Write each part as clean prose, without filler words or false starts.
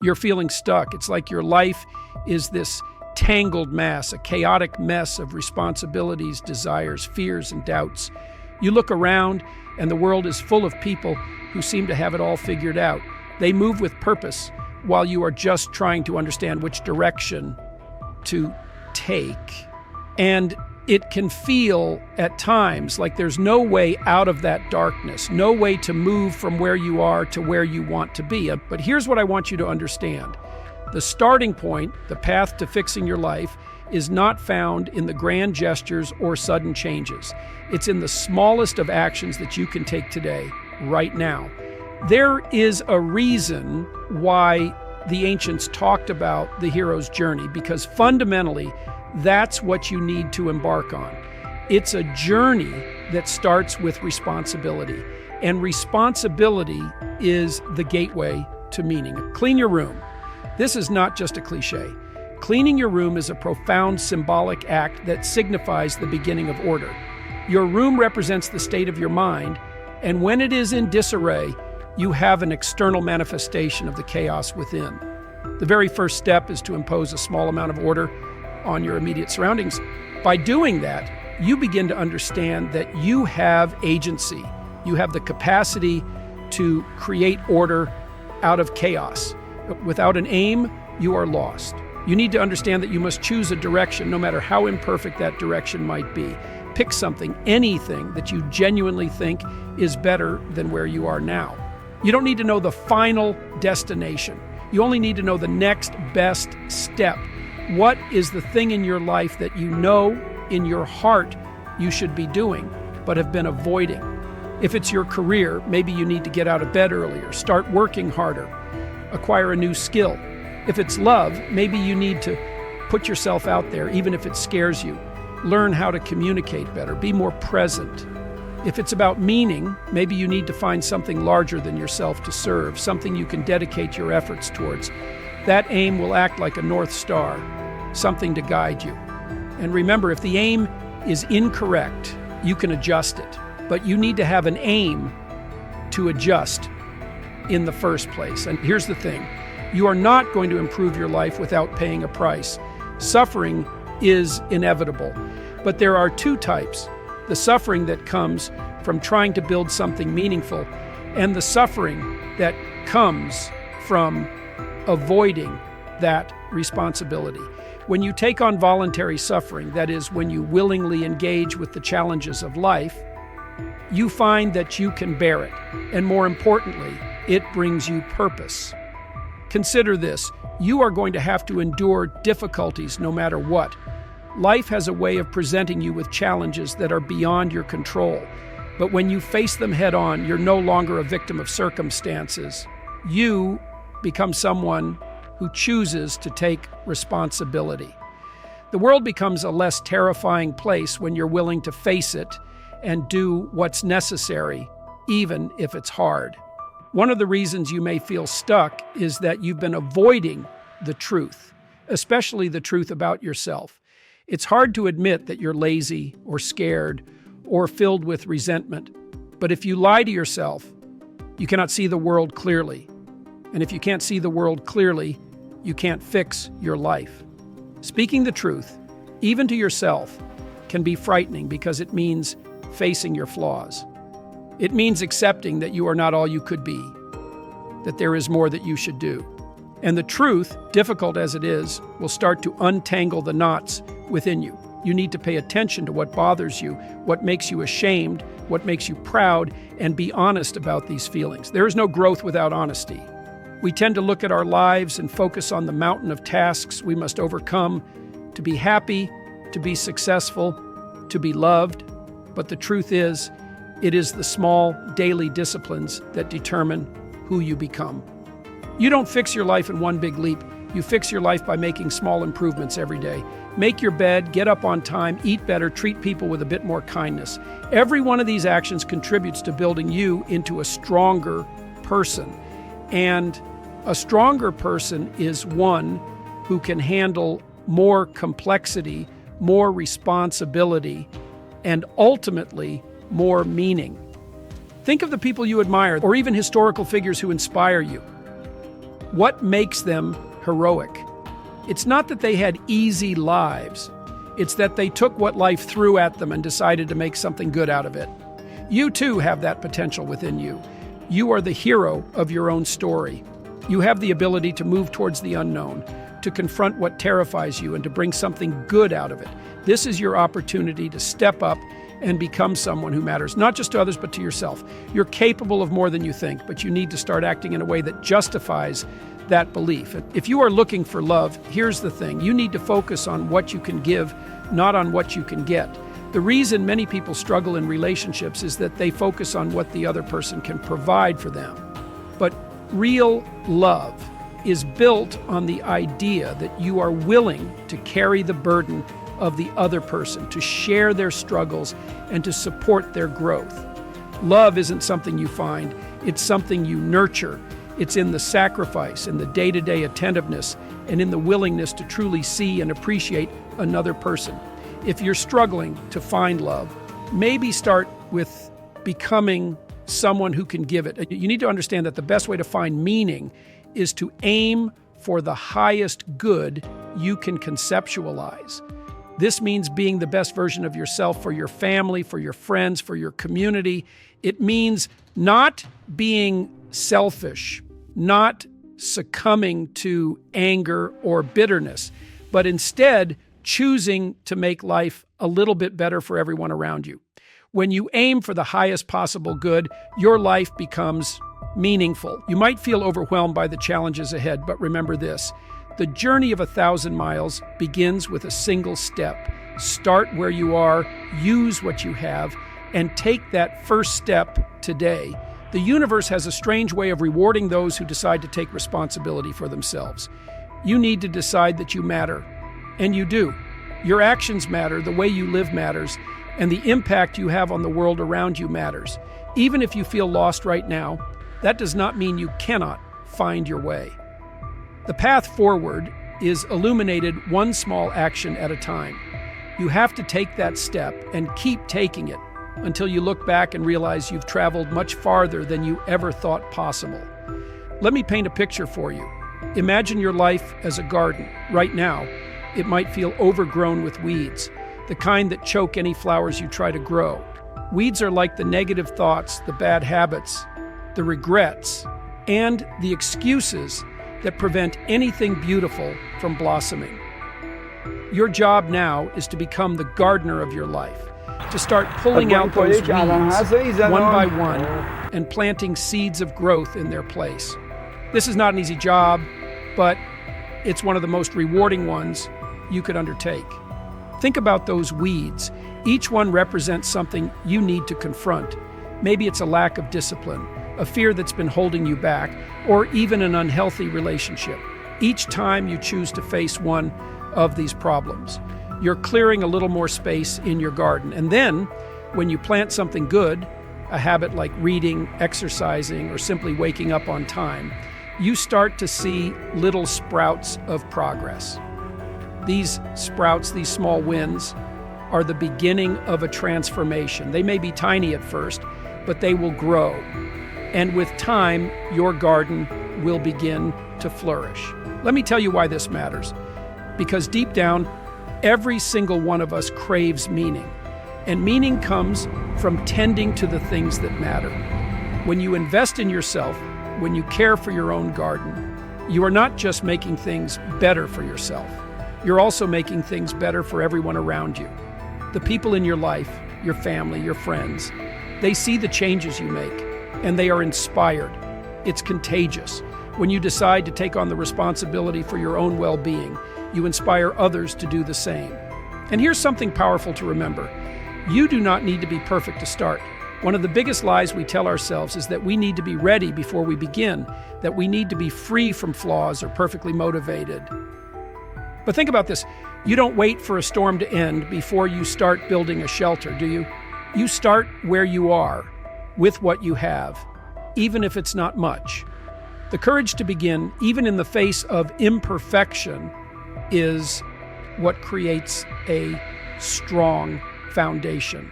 You're feeling stuck. It's like your life is this tangled mass, a chaotic mess of responsibilities, desires, fears, and doubts. You look around, and the world is full of people who seem to have it all figured out. They move with purpose, while you are just trying to understand which direction to take. And it can feel at times like there's no way out of that darkness, no way to move from where you are to where you want to be. But here's what I want you to understand. The starting point, the path to fixing your life, is not found in the grand gestures or sudden changes. It's in the smallest of actions that you can take today, right now. There is a reason why the ancients talked about the hero's journey, because fundamentally, that's what you need to embark on. It's a journey that starts with responsibility, and responsibility is the gateway to meaning. Clean your room. This is not just a cliche. Cleaning your room is a profound symbolic act that signifies the beginning of order. Your room represents the state of your mind, and when it is in disarray, you have an external manifestation of the chaos within. The very first step is to impose a small amount of order on your immediate surroundings. By doing that, you begin to understand that you have agency. You have the capacity to create order out of chaos. Without an aim, you are lost. You need to understand that you must choose a direction, no matter how imperfect that direction might be. Pick something, anything that you genuinely think is better than where you are now. You don't need to know the final destination. You only need to know the next best step. What is the thing in your life that you know in your heart you should be doing, but have been avoiding? If it's your career, maybe you need to get out of bed earlier, start working harder, acquire a new skill. If it's love, maybe you need to put yourself out there, even if it scares you. Learn how to communicate better, be more present. If it's about meaning, maybe you need to find something larger than yourself to serve, something you can dedicate your efforts towards. That aim will act like a North Star, something to guide you. And remember, if the aim is incorrect, you can adjust it. But you need to have an aim to adjust in the first place. And here's the thing. You are not going to improve your life without paying a price. Suffering is inevitable. But there are two types. The suffering that comes from trying to build something meaningful, and the suffering that comes from avoiding that responsibility. When you take on voluntary suffering, that is, when you willingly engage with the challenges of life, you find that you can bear it. And more importantly, it brings you purpose. Consider this. You are going to have to endure difficulties no matter what. Life has a way of presenting you with challenges that are beyond your control. But when you face them head on, you're no longer a victim of circumstances. You become someone who chooses to take responsibility. The world becomes a less terrifying place when you're willing to face it and do what's necessary, even if it's hard. One of the reasons you may feel stuck is that you've been avoiding the truth, especially the truth about yourself. It's hard to admit that you're lazy or scared or filled with resentment. But if you lie to yourself, you cannot see the world clearly. And if you can't see the world clearly, you can't fix your life. Speaking the truth, even to yourself, can be frightening because it means facing your flaws. It means accepting that you are not all you could be, that there is more that you should do. And the truth, difficult as it is, will start to untangle the knots within you. You need to pay attention to what bothers you, what makes you ashamed, what makes you proud, and be honest about these feelings. There is no growth without honesty. We tend to look at our lives and focus on the mountain of tasks we must overcome to be happy, to be successful, to be loved. But the truth is, it is the small daily disciplines that determine who you become. You don't fix your life in one big leap. You fix your life by making small improvements every day. Make your bed, get up on time, eat better, treat people with a bit more kindness. Every one of these actions contributes to building you into a stronger person. And a stronger person is one who can handle more complexity, more responsibility, and ultimately more meaning. Think of the people you admire, or even historical figures who inspire you. What makes them heroic? It's not that they had easy lives. It's that they took what life threw at them and decided to make something good out of it. You too have that potential within you. You are the hero of your own story. You have the ability to move towards the unknown, to confront what terrifies you, and to bring something good out of it. This is your opportunity to step up and become someone who matters, not just to others, but to yourself. You're capable of more than you think, but you need to start acting in a way that justifies that belief. If you are looking for love, here's the thing. You need to focus on what you can give, not on what you can get. The reason many people struggle in relationships is that they focus on what the other person can provide for them. But real love is built on the idea that you are willing to carry the burden of the other person, to share their struggles, and to support their growth. Love isn't something you find, it's something you nurture. It's in the sacrifice, in the day-to-day attentiveness, and in the willingness to truly see and appreciate another person. If you're struggling to find love, maybe start with becoming someone who can give it. You need to understand that the best way to find meaning is to aim for the highest good you can conceptualize. This means being the best version of yourself for your family, for your friends, for your community. It means not being selfish, not succumbing to anger or bitterness, but instead choosing to make life a little bit better for everyone around you. When you aim for the highest possible good, your life becomes meaningful. You might feel overwhelmed by the challenges ahead, but remember this: the journey of 1,000 miles begins with a single step. Start where you are, use what you have, and take that first step today. The universe has a strange way of rewarding those who decide to take responsibility for themselves. You need to decide that you matter, and you do. Your actions matter, the way you live matters, and the impact you have on the world around you matters. Even if you feel lost right now, that does not mean you cannot find your way. The path forward is illuminated one small action at a time. You have to take that step and keep taking it until you look back and realize you've traveled much farther than you ever thought possible. Let me paint a picture for you. Imagine your life as a garden. Right now, it might feel overgrown with weeds, the kind that choke any flowers you try to grow. Weeds are like the negative thoughts, the bad habits, the regrets, and the excuses that prevent anything beautiful from blossoming. Your job now is to become the gardener of your life, to start pulling out those weeds one by one and planting seeds of growth in their place. This is not an easy job, but it's one of the most rewarding ones you could undertake. Think about those weeds. Each one represents something you need to confront. Maybe it's a lack of discipline, a fear that's been holding you back, or even an unhealthy relationship. Each time you choose to face one of these problems, you're clearing a little more space in your garden. And then, when you plant something good, a habit like reading, exercising, or simply waking up on time, you start to see little sprouts of progress. These sprouts, these small wins, are the beginning of a transformation. They may be tiny at first, but they will grow. And with time, your garden will begin to flourish. Let me tell you why this matters. Because deep down, every single one of us craves meaning. And meaning comes from tending to the things that matter. When you invest in yourself, when you care for your own garden, you are not just making things better for yourself. You're also making things better for everyone around you. The people in your life, your family, your friends, they see the changes you make, and they are inspired. It's contagious. When you decide to take on the responsibility for your own well-being, you inspire others to do the same. And here's something powerful to remember. You do not need to be perfect to start. One of the biggest lies we tell ourselves is that we need to be ready before we begin, that we need to be free from flaws or perfectly motivated. But think about this. You don't wait for a storm to end before you start building a shelter, do you? You start where you are, with what you have, even if it's not much. The courage to begin, even in the face of imperfection, is what creates a strong foundation.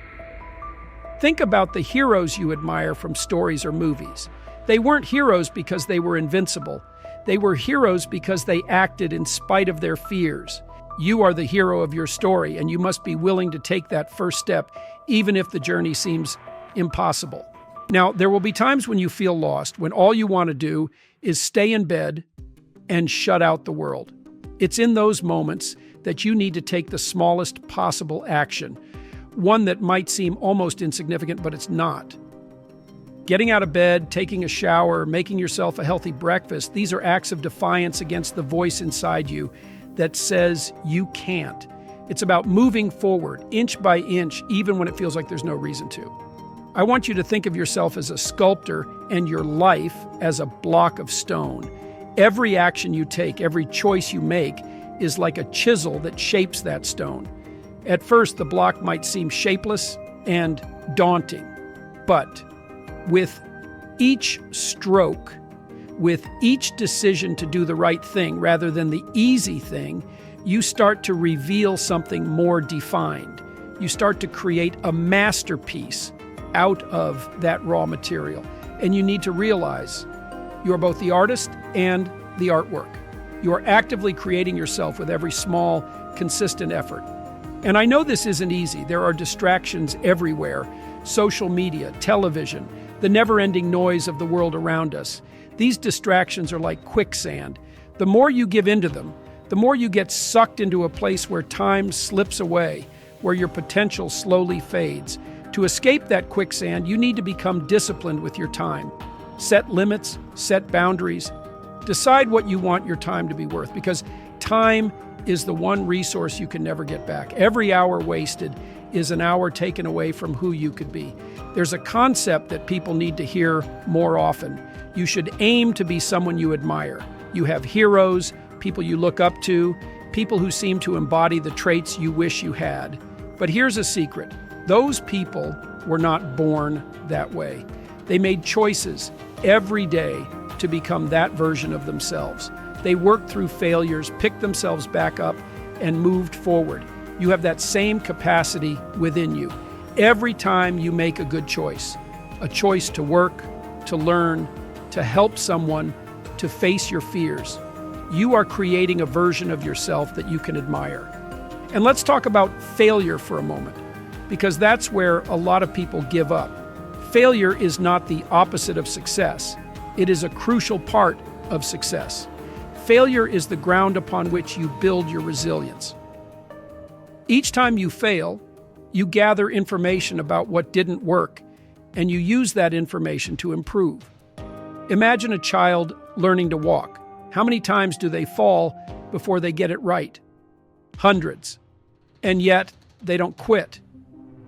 Think about the heroes you admire from stories or movies. They weren't heroes because they were invincible. They were heroes because they acted in spite of their fears. You are the hero of your story, and you must be willing to take that first step, even if the journey seems impossible. Now, there will be times when you feel lost, when all you want to do is stay in bed and shut out the world. It's in those moments that you need to take the smallest possible action, one that might seem almost insignificant, but it's not. Getting out of bed, taking a shower, making yourself a healthy breakfast, these are acts of defiance against the voice inside you that says you can't. It's about moving forward, inch by inch, even when it feels like there's no reason to. I want you to think of yourself as a sculptor and your life as a block of stone. Every action you take, every choice you make is like a chisel that shapes that stone. At first, the block might seem shapeless and daunting, but with each stroke, with each decision to do the right thing rather than the easy thing, you start to reveal something more defined. You start to create a masterpiece out of that raw material. And you need to realize you are both the artist and the artwork. You are actively creating yourself with every small, consistent effort. And I know this isn't easy. There are distractions everywhere. Social media, television, the never-ending noise of the world around us. These distractions are like quicksand. The more you give into them, the more you get sucked into a place where time slips away, where your potential slowly fades. To escape that quicksand, you need to become disciplined with your time. Set limits, set boundaries. Decide what you want your time to be worth, because time is the one resource you can never get back. Every hour wasted is an hour taken away from who you could be. There's a concept that people need to hear more often. You should aim to be someone you admire. You have heroes, people you look up to, people who seem to embody the traits you wish you had. But here's a secret. Those people were not born that way. They made choices every day to become that version of themselves. They worked through failures, picked themselves back up, and moved forward. You have that same capacity within you. Every time you make a good choice, a choice to work, to learn, to help someone, to face your fears, you are creating a version of yourself that you can admire. And let's talk about failure for a moment, because that's where a lot of people give up. Failure is not the opposite of success. It is a crucial part of success. Failure is the ground upon which you build your resilience. Each time you fail, you gather information about what didn't work, and you use that information to improve. Imagine a child learning to walk. How many times do they fall before they get it right? Hundreds. And yet, they don't quit.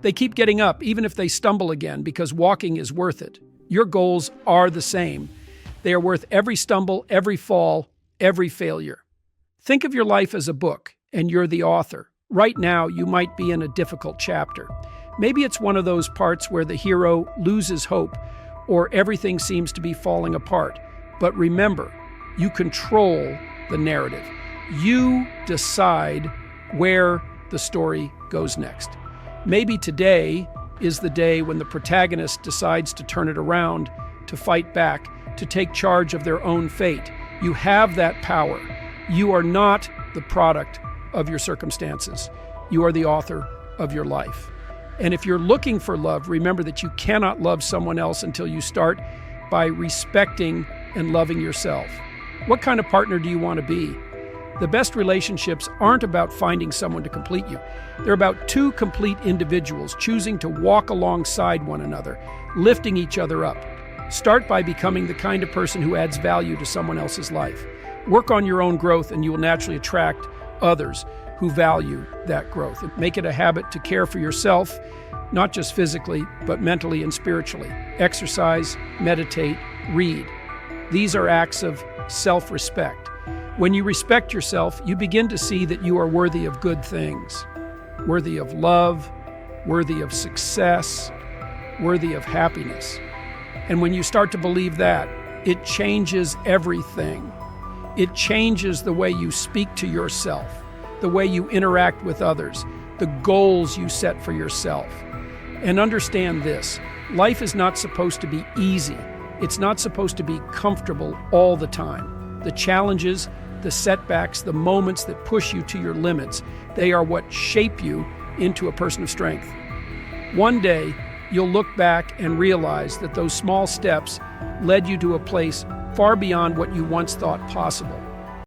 They keep getting up, even if they stumble again, because walking is worth it. Your goals are the same. They are worth every stumble, every fall, every failure. Think of your life as a book, and you're the author. Right now, you might be in a difficult chapter. Maybe it's one of those parts where the hero loses hope, or everything seems to be falling apart. But remember, you control the narrative. You decide where the story goes next. Maybe today is the day when the protagonist decides to turn it around, to fight back, to take charge of their own fate. You have that power. You are not the product of your circumstances. You are the author of your life. And if you're looking for love, remember that you cannot love someone else until you start by respecting and loving yourself. What kind of partner do you want to be? The best relationships aren't about finding someone to complete you. They're about two complete individuals choosing to walk alongside one another, lifting each other up. Start by becoming the kind of person who adds value to someone else's life. Work on your own growth, and you will naturally attract others who value that growth. Make it a habit to care for yourself, not just physically, but mentally and spiritually. Exercise, meditate, read. These are acts of self-respect. When you respect yourself, you begin to see that you are worthy of good things, worthy of love, worthy of success, worthy of happiness. And when you start to believe that, it changes everything. It changes the way you speak to yourself, the way you interact with others, the goals you set for yourself. And understand this, life is not supposed to be easy. It's not supposed to be comfortable all the time. The challenges, the setbacks, the moments that push you to your limits, they are what shape you into a person of strength. One day, you'll look back and realize that those small steps led you to a place far beyond what you once thought possible.